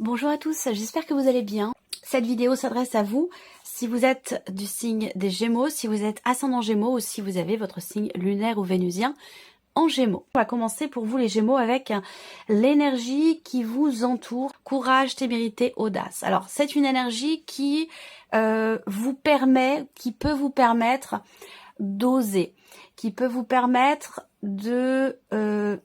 Bonjour à tous, j'espère que vous allez bien. Cette vidéo s'adresse à vous si vous êtes du signe des Gémeaux, si vous êtes ascendant Gémeaux ou si vous avez votre signe lunaire ou vénusien en Gémeaux. On va commencer pour vous les Gémeaux avec l'énergie qui vous entoure, courage, témérité, audace. Alors c'est une énergie qui vous permet, qui peut vous permettre d'oser, qui peut vous permettre de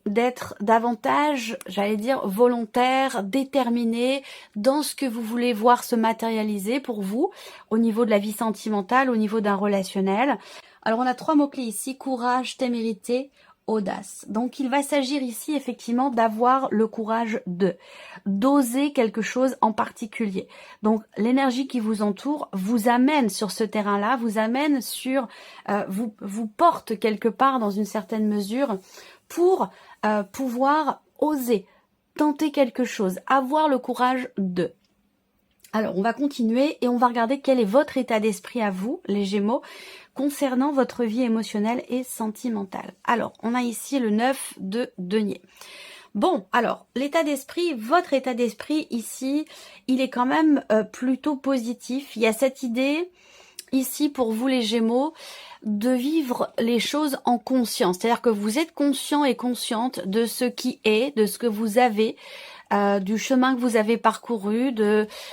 d'être davantage, j'allais dire, volontaire, déterminé dans ce que vous voulez voir se matérialiser pour vous, au niveau de la vie sentimentale, au niveau d'un relationnel. Alors on a trois mots-clés ici, courage, témérité, audace. Donc il va s'agir ici effectivement d'avoir le courage d'oser quelque chose en particulier. Donc l'énergie qui vous entoure vous amène sur ce terrain-là, vous amène sur, vous porte quelque part dans une certaine mesure pour pouvoir oser, tenter quelque chose, avoir le courage de. Alors, on va continuer et on va regarder quel est votre état d'esprit à vous, les Gémeaux, concernant votre vie émotionnelle et sentimentale. Alors, on a ici le 9 de denier. Bon, alors, l'état d'esprit, votre état d'esprit ici, il est quand même plutôt positif. Il y a cette idée ici pour vous, les Gémeaux, de vivre les choses en conscience. C'est-à-dire que vous êtes conscient et consciente de ce qui est, de ce que vous avez, du chemin que vous avez parcouru,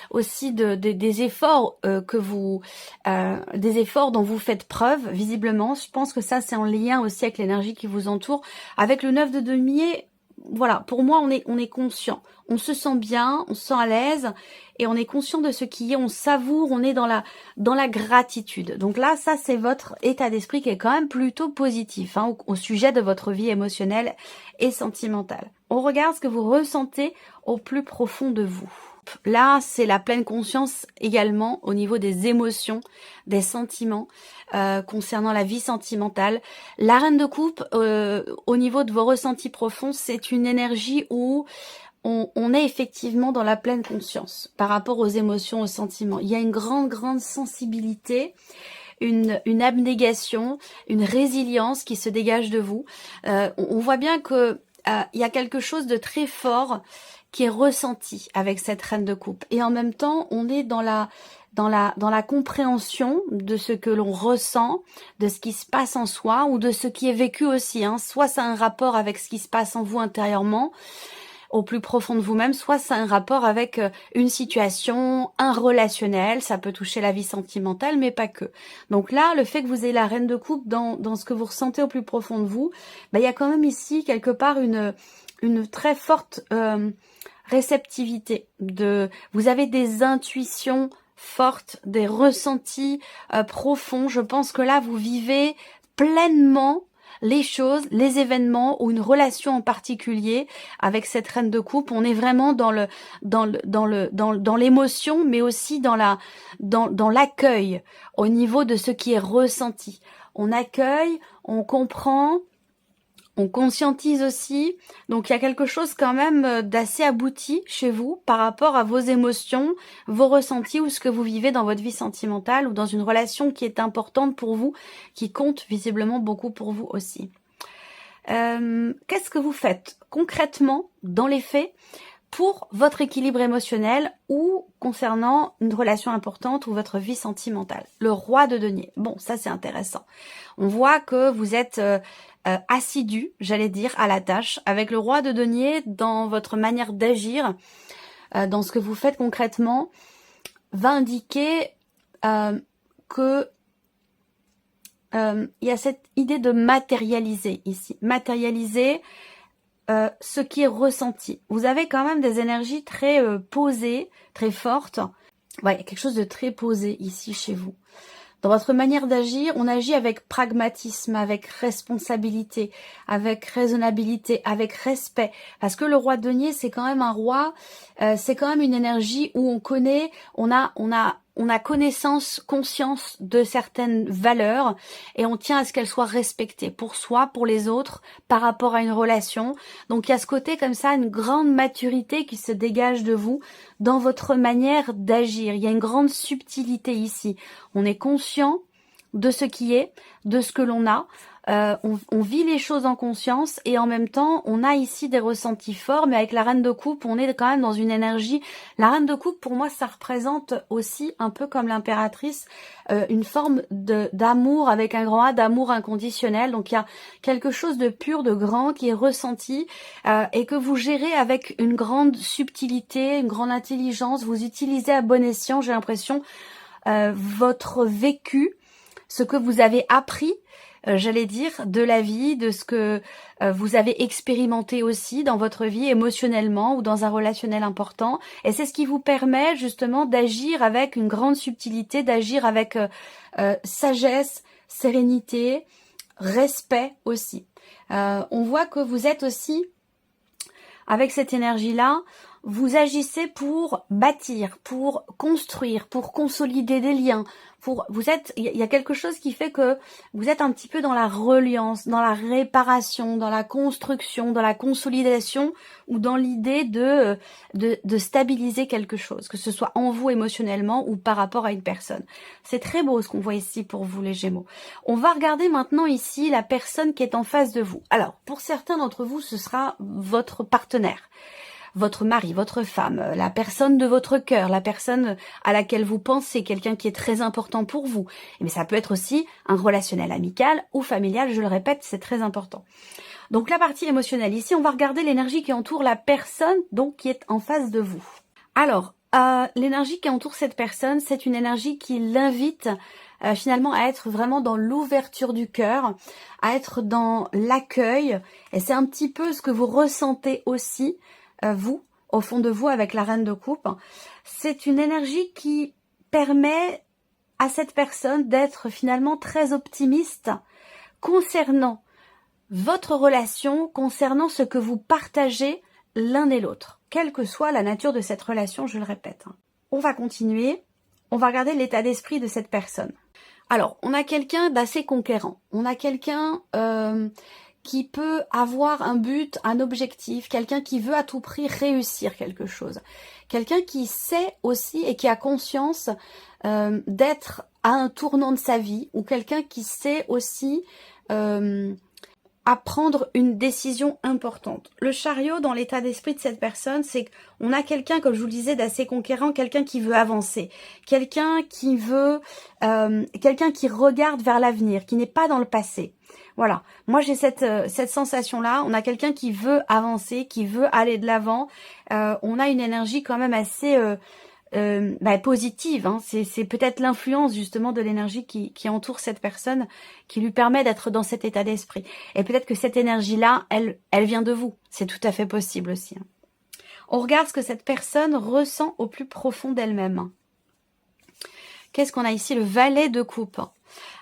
aussi des efforts que vous, des efforts dont vous faites preuve visiblement. Je pense que ça c'est en lien aussi avec l'énergie qui vous entoure. Avec le 9 de denier, voilà, pour moi on est conscient, on se sent bien, on se sent à l'aise et on est conscient de ce qui est, on savoure, on est dans la gratitude. Donc là, ça c'est votre état d'esprit qui est quand même plutôt positif hein, au sujet de votre vie émotionnelle et sentimentale. On regarde ce que vous ressentez au plus profond de vous. Là, c'est la pleine conscience également au niveau des émotions, des sentiments concernant la vie sentimentale. La reine de coupe, au niveau de vos ressentis profonds, c'est une énergie où on est effectivement dans la pleine conscience par rapport aux émotions, aux sentiments. Il y a une grande sensibilité, une abnégation, une résilience qui se dégage de vous. On voit bien que il y a quelque chose de très fort qui est ressenti avec cette reine de coupe. Et en même temps, on est dans la compréhension de ce que l'on ressent, de ce qui se passe en soi ou de ce qui est vécu aussi. Hein. Soit ça a un rapport avec ce qui se passe en vous intérieurement, au plus profond de vous-même, soit ça a un rapport avec une situation, un relationnel, ça peut toucher la vie sentimentale, mais pas que. Donc là, le fait que vous ayez la reine de coupe dans ce que vous ressentez au plus profond de vous, il y a quand même ici quelque part une très forte réceptivité. Vous avez des intuitions fortes, des ressentis profonds. Je pense que là, vous vivez pleinement les choses, les événements ou une relation en particulier avec cette reine de coupe. On est vraiment dans l'émotion, mais aussi dans l'accueil au niveau de ce qui est ressenti. On accueille, on comprend, on conscientise aussi. Donc il y a quelque chose quand même d'assez abouti chez vous par rapport à vos émotions, vos ressentis ou ce que vous vivez dans votre vie sentimentale ou dans une relation qui est importante pour vous, qui compte visiblement beaucoup pour vous aussi. Qu'est-ce que vous faites concrètement dans les faits pour votre équilibre émotionnel ou concernant une relation importante ou votre vie sentimentale? Le roi de denier. Bon, ça c'est intéressant. On voit que vous êtes assidu, j'allais dire, à la tâche, avec le roi de denier dans votre manière d'agir, dans ce que vous faites concrètement, va indiquer que il y a cette idée de matérialiser ici. Matérialiser ce qui est ressenti. Vous avez quand même des énergies très posées, très fortes. Ouais, il y a quelque chose de très posé ici chez vous. Dans votre manière d'agir, on agit avec pragmatisme, avec responsabilité, avec raisonnabilité, avec respect. Parce que le roi de denier, c'est quand même un roi, c'est quand même une énergie où on connaît, on a connaissance, conscience de certaines valeurs et on tient à ce qu'elles soient respectées pour soi, pour les autres, par rapport à une relation. Donc il y a ce côté comme ça, une grande maturité qui se dégage de vous dans votre manière d'agir. Il y a une grande subtilité ici. On est conscient de ce qui est, de ce que l'on a, on vit les choses en conscience et en même temps, on a ici des ressentis forts, mais avec la reine de coupe, on est quand même dans une énergie. La reine de coupe, pour moi, ça représente aussi, un peu comme l'impératrice, une forme d'amour avec un grand A, d'amour inconditionnel. Donc, il y a quelque chose de pur, de grand qui est ressenti et que vous gérez avec une grande subtilité, une grande intelligence. Vous utilisez à bon escient, j'ai l'impression, votre vécu, ce que vous avez appris, j'allais dire, de la vie, de ce que vous avez expérimenté aussi dans votre vie émotionnellement ou dans un relationnel important. Et c'est ce qui vous permet justement d'agir avec une grande subtilité, d'agir avec sagesse, sérénité, respect aussi. On voit que vous êtes aussi, avec cette énergie-là, vous agissez pour bâtir, pour construire, pour consolider des liens. Il y a quelque chose qui fait que vous êtes un petit peu dans la reliance, dans la réparation, dans la construction, dans la consolidation ou dans l'idée de stabiliser quelque chose, que ce soit en vous émotionnellement ou par rapport à une personne. C'est très beau ce qu'on voit ici pour vous les Gémeaux. On va regarder maintenant ici la personne qui est en face de vous. Alors, pour certains d'entre vous, ce sera votre partenaire. Votre mari, votre femme, la personne de votre cœur, la personne à laquelle vous pensez, quelqu'un qui est très important pour vous. Mais ça peut être aussi un relationnel amical ou familial, je le répète, c'est très important. Donc la partie émotionnelle, ici on va regarder l'énergie qui entoure la personne donc qui est en face de vous. Alors, l'énergie qui entoure cette personne, c'est une énergie qui l'invite finalement à être vraiment dans l'ouverture du cœur, à être dans l'accueil, et c'est un petit peu ce que vous ressentez aussi, vous, au fond de vous, avec la reine de coupe. C'est une énergie qui permet à cette personne d'être finalement très optimiste concernant votre relation, concernant ce que vous partagez l'un et l'autre, quelle que soit la nature de cette relation, je le répète. On va continuer, on va regarder l'état d'esprit de cette personne. Alors, on a quelqu'un d'assez conquérant, on a quelqu'un qui peut avoir un but, un objectif, quelqu'un qui veut à tout prix réussir quelque chose. Quelqu'un qui sait aussi et qui a conscience d'être à un tournant de sa vie, ou quelqu'un qui sait aussi à prendre une décision importante. Le chariot, dans l'état d'esprit de cette personne, c'est qu'on a quelqu'un, comme je vous le disais, d'assez conquérant, quelqu'un qui veut avancer, quelqu'un qui veut, quelqu'un qui regarde vers l'avenir, qui n'est pas dans le passé. Voilà, moi j'ai cette sensation-là, on a quelqu'un qui veut avancer, qui veut aller de l'avant, on a une énergie quand même assez positive, hein. C'est peut-être l'influence justement de l'énergie qui entoure cette personne, qui lui permet d'être dans cet état d'esprit. Et peut-être que cette énergie-là, elle vient de vous, c'est tout à fait possible aussi, hein. On regarde ce que cette personne ressent au plus profond d'elle-même. Qu'est-ce qu'on a ici? Le valet de coupe.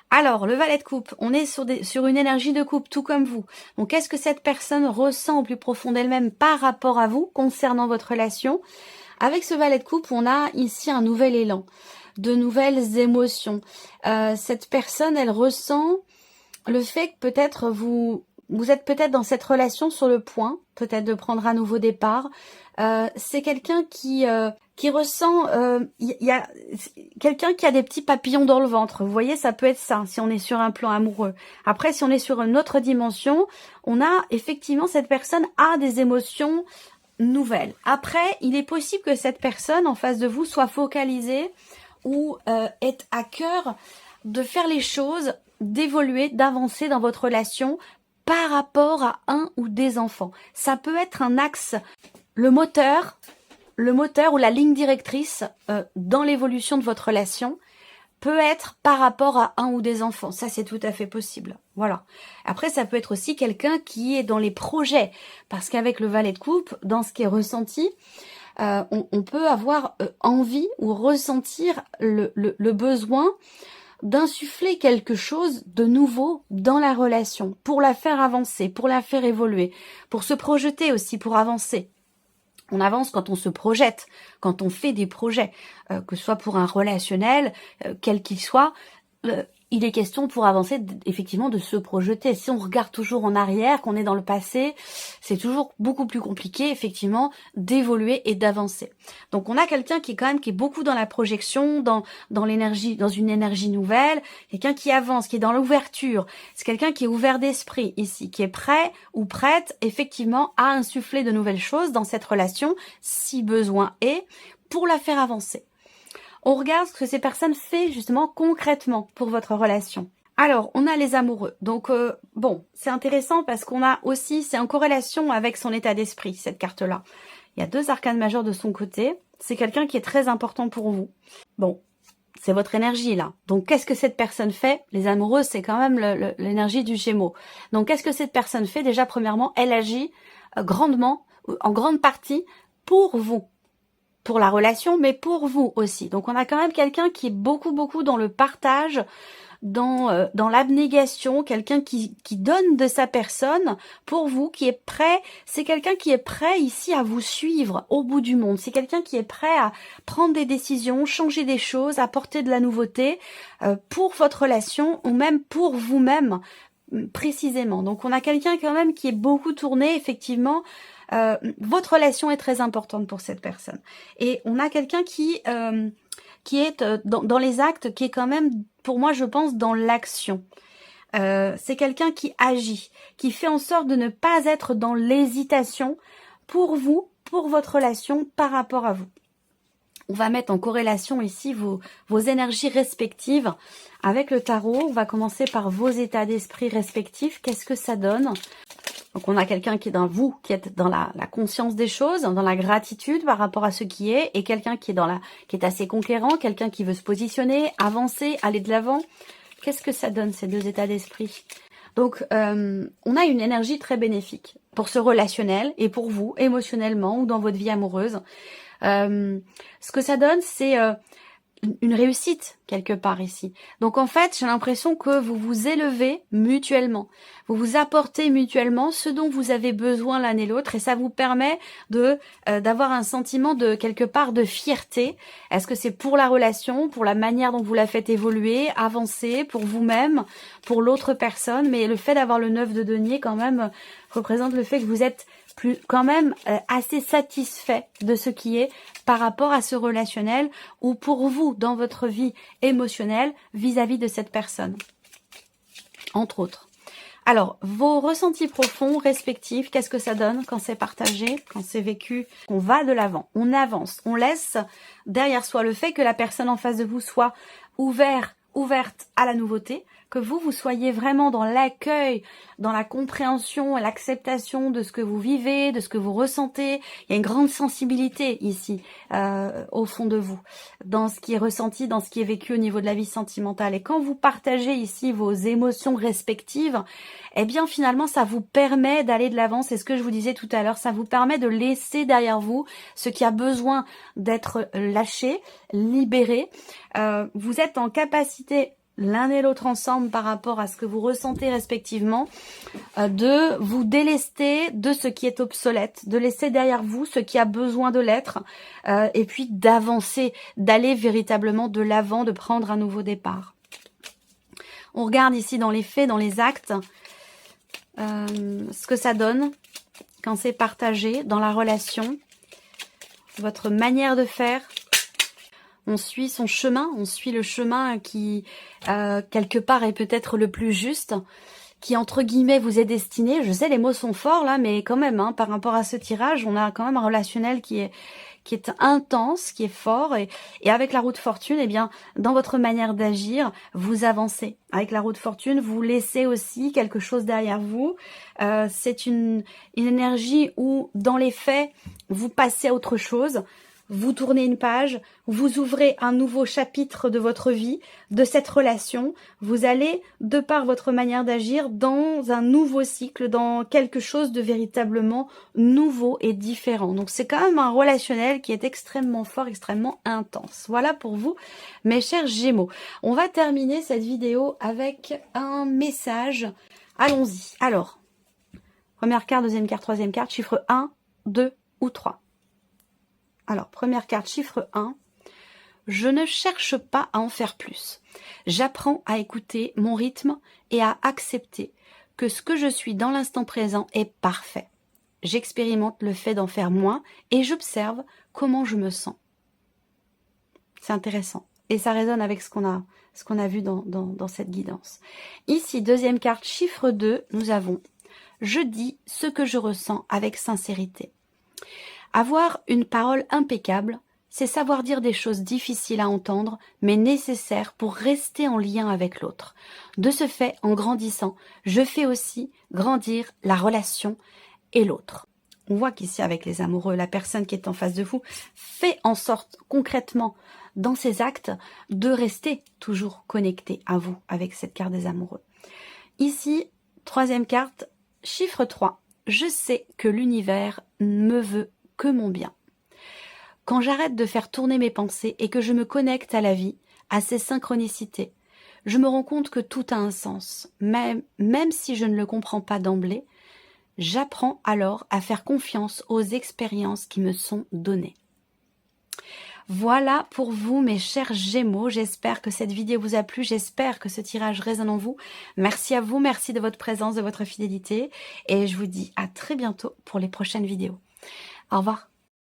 Alors, le valet de coupe, on est sur une énergie de coupe, tout comme vous. Donc, qu'est-ce que cette personne ressent au plus profond d'elle-même par rapport à vous, concernant votre relation? Avec ce valet de coupe, on a ici un nouvel élan, de nouvelles émotions. Cette personne, elle ressent le fait que peut-être vous êtes peut-être dans cette relation sur le point, peut-être de prendre un nouveau départ. C'est quelqu'un qui ressent, il y a quelqu'un qui a des petits papillons dans le ventre. Vous voyez, ça peut être ça, si on est sur un plan amoureux. Après, si on est sur une autre dimension, on a effectivement, cette personne a des émotions nouvelles. Après, il est possible que cette personne en face de vous soit focalisée ou ait à cœur de faire les choses, d'évoluer, d'avancer dans votre relation par rapport à un ou des enfants. Ça peut être un axe, le moteur ou la ligne directrice dans l'évolution de votre relation peut être par rapport à un ou des enfants. Ça, c'est tout à fait possible. Voilà. Après, ça peut être aussi quelqu'un qui est dans les projets. Parce qu'avec le valet de coupe, dans ce qui est ressenti, on peut avoir envie ou ressentir le besoin d'insuffler quelque chose de nouveau dans la relation, pour la faire avancer, pour la faire évoluer, pour se projeter aussi, pour avancer. On avance quand on se projette, quand on fait des projets, que ce soit pour un relationnel, quel qu'il soit. il est question pour avancer effectivement de se projeter. Si on regarde toujours en arrière, qu'on est dans le passé, c'est toujours beaucoup plus compliqué effectivement d'évoluer et d'avancer. Donc on a quelqu'un qui est quand même qui est beaucoup dans la projection, dans l'énergie, dans une énergie nouvelle, quelqu'un qui avance, qui est dans l'ouverture. C'est quelqu'un qui est ouvert d'esprit ici, qui est prêt ou prête effectivement à insuffler de nouvelles choses dans cette relation si besoin est pour la faire avancer. On regarde ce que ces personnes font justement concrètement pour votre relation. Alors, on a les amoureux. Donc, bon, c'est intéressant parce qu'on a aussi, c'est en corrélation avec son état d'esprit, cette carte-là. Il y a 2 arcanes majeures de son côté. C'est quelqu'un qui est très important pour vous. Bon, c'est votre énergie là. Donc, qu'est-ce que cette personne fait? Les amoureux, c'est quand même l'énergie du Gémeaux. Donc, qu'est-ce que cette personne fait? Déjà, premièrement, elle agit grandement, en grande partie, pour vous. Pour la relation, mais pour vous aussi. Donc, on a quand même quelqu'un qui est beaucoup dans le partage, dans l'abnégation, quelqu'un qui donne de sa personne pour vous, qui est prêt. C'est quelqu'un qui est prêt ici à vous suivre au bout du monde. C'est quelqu'un qui est prêt à prendre des décisions, changer des choses, apporter de la nouveauté pour votre relation ou même pour vous-même précisément. Donc, on a quelqu'un quand même qui est beaucoup tourné, effectivement. Votre relation est très importante pour cette personne. Et on a quelqu'un qui est dans les actes, qui est quand même, pour moi, je pense, dans l'action. C'est quelqu'un qui agit, qui fait en sorte de ne pas être dans l'hésitation pour vous, pour votre relation, par rapport à vous. On va mettre en corrélation ici vos énergies respectives avec le tarot. On va commencer par vos états d'esprit respectifs. Qu'est-ce que ça donne ? Donc, on a quelqu'un qui est dans vous, qui est dans la conscience des choses, dans la gratitude par rapport à ce qui est, et quelqu'un qui est assez conquérant, quelqu'un qui veut se positionner, avancer, aller de l'avant. Qu'est-ce que ça donne, ces 2 états d'esprit? Donc, on a une énergie très bénéfique pour ce relationnel et pour vous, émotionnellement ou dans votre vie amoureuse. Ce que ça donne, c'est une réussite quelque part ici. Donc en fait, j'ai l'impression que vous vous élevez mutuellement. Vous vous apportez mutuellement ce dont vous avez besoin l'un et l'autre et ça vous permet d'avoir un sentiment de quelque part de fierté. Est-ce que c'est pour la relation, pour la manière dont vous la faites évoluer, avancer, pour vous-même, pour l'autre personne, mais le fait d'avoir le 9 de denier quand même représente le fait que vous êtes quand même assez satisfait de ce qui est par rapport à ce relationnel ou pour vous dans votre vie émotionnelle vis-à-vis de cette personne, entre autres. Alors, vos ressentis profonds respectifs, qu'est-ce que ça donne quand c'est partagé, quand c'est vécu? On va de l'avant, on avance, on laisse derrière soi le fait que la personne en face de vous soit ouverte à la nouveauté, que vous soyez vraiment dans l'accueil, dans la compréhension et l'acceptation de ce que vous vivez, de ce que vous ressentez. Il y a une grande sensibilité ici, au fond de vous, dans ce qui est ressenti, dans ce qui est vécu au niveau de la vie sentimentale. Et quand vous partagez ici vos émotions respectives, eh bien finalement ça vous permet d'aller de l'avant. C'est ce que je vous disais tout à l'heure, ça vous permet de laisser derrière vous ce qui a besoin d'être lâché, libéré. Vous êtes en capacité l'un et l'autre ensemble par rapport à ce que vous ressentez respectivement, de vous délester de ce qui est obsolète, de laisser derrière vous ce qui a besoin de l'être, et puis d'avancer, d'aller véritablement de l'avant, de prendre un nouveau départ. On regarde ici dans les faits, dans les actes, ce que ça donne quand c'est partagé dans la relation, votre manière de faire. On suit son chemin, on suit le chemin qui, quelque part, est peut-être le plus juste, qui, entre guillemets, vous est destiné. Je sais, les mots sont forts, là, mais quand même, hein, par rapport à ce tirage, on a quand même un relationnel qui est intense, qui est fort. Et avec la roue de fortune, eh bien, dans votre manière d'agir, vous avancez. Avec la roue de fortune, vous laissez aussi quelque chose derrière vous. C'est une énergie où, dans les faits, vous passez à autre chose. Vous tournez une page, vous ouvrez un nouveau chapitre de votre vie, de cette relation. Vous allez, de par votre manière d'agir, dans un nouveau cycle, dans quelque chose de véritablement nouveau et différent. Donc c'est quand même un relationnel qui est extrêmement fort, extrêmement intense. Voilà pour vous, mes chers Gémeaux. On va terminer cette vidéo avec un message. Allons-y. Alors, première carte, deuxième carte, troisième carte, chiffre 1, 2 ou 3. Alors, première carte, chiffre 1. je ne cherche pas à en faire plus. J'apprends à écouter mon rythme et à accepter que ce que je suis dans l'instant présent est parfait. J'expérimente le fait d'en faire moins et j'observe comment je me sens. C'est intéressant. Et ça résonne avec ce qu'on a vu dans cette guidance. Ici, deuxième carte, chiffre 2, nous avons « Je dis ce que je ressens avec sincérité ». Avoir une parole impeccable, c'est savoir dire des choses difficiles à entendre, mais nécessaires pour rester en lien avec l'autre. De ce fait, en grandissant, je fais aussi grandir la relation et l'autre. On voit qu'ici, avec les amoureux, la personne qui est en face de vous fait en sorte concrètement dans ses actes de rester toujours connecté à vous avec cette carte des amoureux. Ici, troisième carte, chiffre 3. Je sais que l'univers me veut que mon bien. Quand j'arrête de faire tourner mes pensées et que je me connecte à la vie, à ses synchronicités, je me rends compte que tout a un sens. Même si je ne le comprends pas d'emblée, j'apprends alors à faire confiance aux expériences qui me sont données. Voilà pour vous, mes chers Gémeaux. J'espère que cette vidéo vous a plu. J'espère que ce tirage résonne en vous. Merci à vous. Merci de votre présence, de votre fidélité. Et je vous dis à très bientôt pour les prochaines vidéos. Au revoir.